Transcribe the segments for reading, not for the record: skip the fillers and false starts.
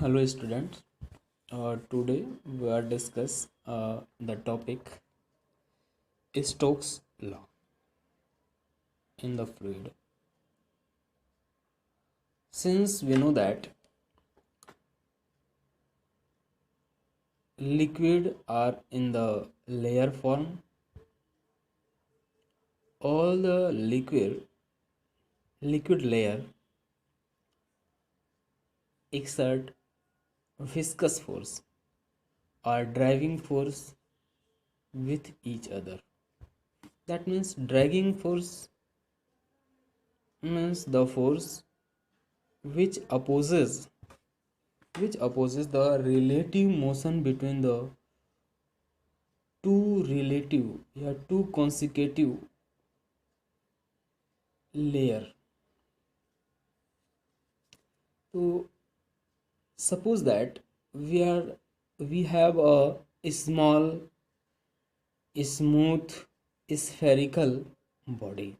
Hello students. Today we are discuss the topic Stokes law in the fluid. Since we know that liquid are in the layer form, all the liquid layer exert viscous force or driving force with each other. That means dragging force means the force which opposes the relative motion between the two consecutive layer. So suppose that we have a small smooth spherical body.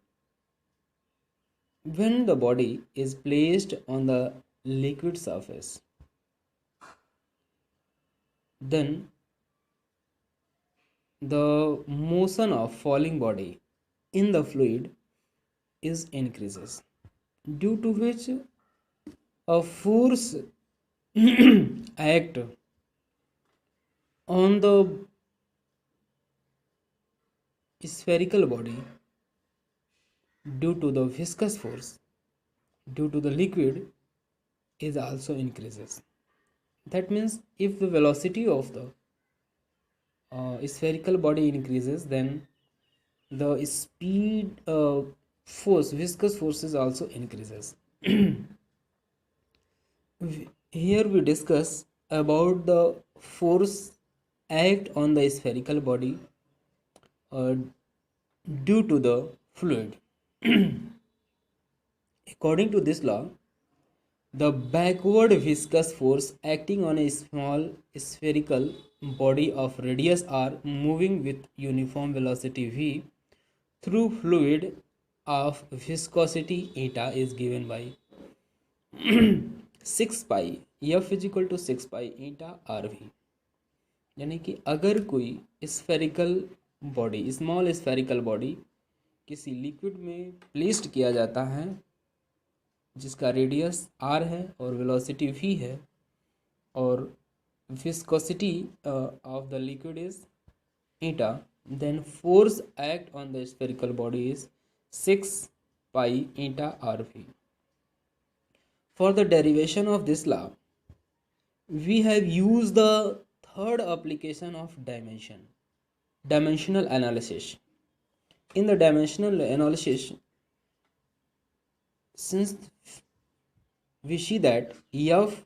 When the body is placed on the liquid surface, then the motion of falling body in the fluid is increases, due to which a force act on the spherical body due to the viscous force due to the liquid is also increases. That means if the velocity of the spherical body increases, then the speed force viscous forces also increases. Here we discuss about the force act on the spherical body uh, due to the fluid. According to this law, the backward viscous force acting on a small spherical body of radius r moving with uniform velocity v through fluid of viscosity eta is given by 6 pi f is equal to 6 pi eta rv. यानी कि अगर कोई spherical body small spherical body किसी liquid में placed किया जाता है जिसका रेडियस आर है और वेलोसिटी वी है और viscosity of the liquid is eta, then force act on the spherical body is 6 pi eta rv. For the derivation of this law, we have used the third application of dimensional analysis. In the dimensional analysis, since we see that f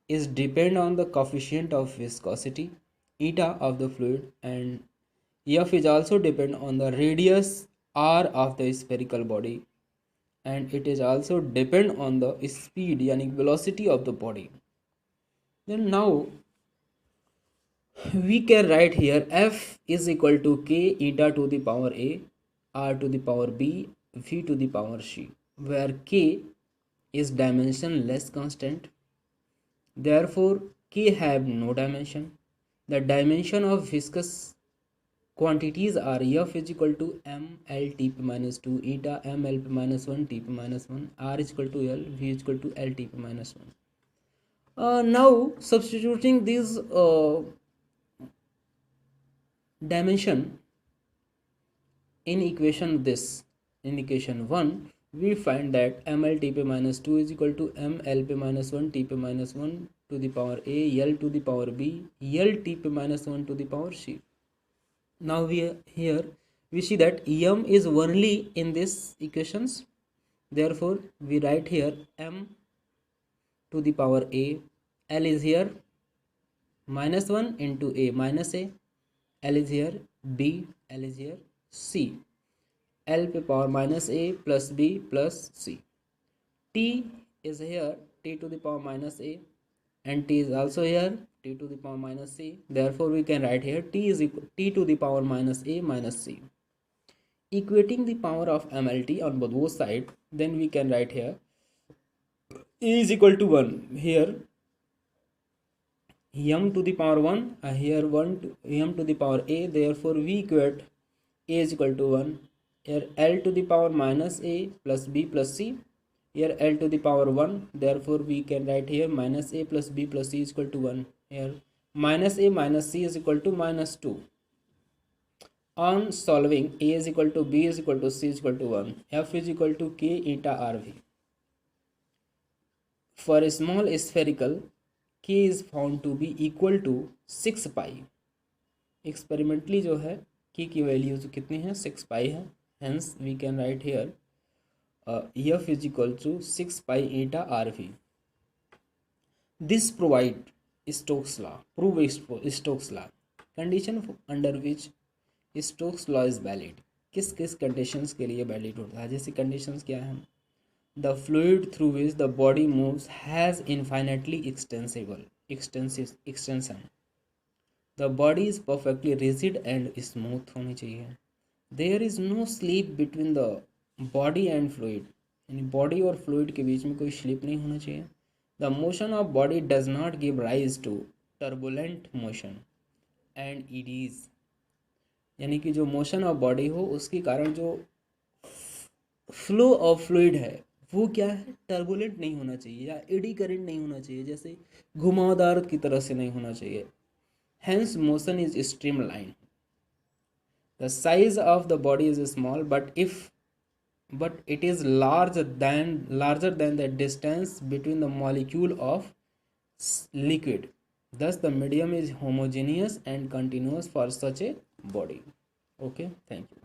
is depend on the coefficient of viscosity eta of the fluid, and f is also depend on the radius r of the spherical body, and it is also depend on the speed yani velocity of the body. Then now we can write here f is equal to k eta to the power a r to the power b v to the power c, where k is dimensionless constant. Therefore k have no dimension. The dimension of viscous quantities are f is equal to m l t p minus 2 eta m l p minus 1 t p minus 1 r is equal to l v is equal to l t p minus 1. Now substituting these dimension in equation 1, we find that mltp minus 2 is equal to mlp minus 1 tp minus 1 to the power a l to the power b ltp minus 1 to the power c. Now we see that m is only in these equations. Therefore we write here m to the power a, l is here minus 1 into a minus a, l is here b, l is here c, l पे power minus a plus b plus c. T is here t to the power minus a, and t is also here t to the power minus c. Therefore we can write here t is equal t to the power minus a minus c. Equating the power of mlt on both sides, then we can write here a is equal to 1. Here m to the power 1, here 1 to m to the power a, therefore we equate a is equal to 1. Here l to the power minus a plus b plus c, here l to the power 1, therefore we can write here minus a plus b plus c is equal to 1. Here minus a minus c is equal to minus 2. On solving, a is equal to b is equal to c is equal to 1, f is equal to k eta rv. For a small spherical, k is found to be equal to 6 pi. Experimentally जो है k की value जो कितनी है 6 पाई है, hence we can write here f is equal to 6 pi eta rv. This provide Stokes law, prove Stokes law, condition under which Stokes law is valid. किस किस कंडीशंस के लिए वैलिड होता है? जैसे कंडीशंस क्या हैं? The fluid through which the body moves has infinitely extension. The body is perfectly rigid and smooth होनी चाहिए. There is no slip between the body and fluid. यानी बॉडी और फ्लूइड के बीच में कोई स्लिप नहीं होना चाहिए. The motion of body does not give rise to turbulent motion and it is, यानी कि जो मोशन ऑफ बॉडी हो उसके कारण जो फ्लो ऑफ फ्लूइड है वो क्या है, टर्बुलेंट नहीं होना चाहिए या एडी करंट नहीं होना चाहिए, जैसे घुमावदार की तरह से नहीं होना चाहिए. Hence motion is streamline. The size of the body is small but it is larger than the distance between the molecule of liquid. Thus the medium is homogeneous and continuous for such a body. Okay, thank you.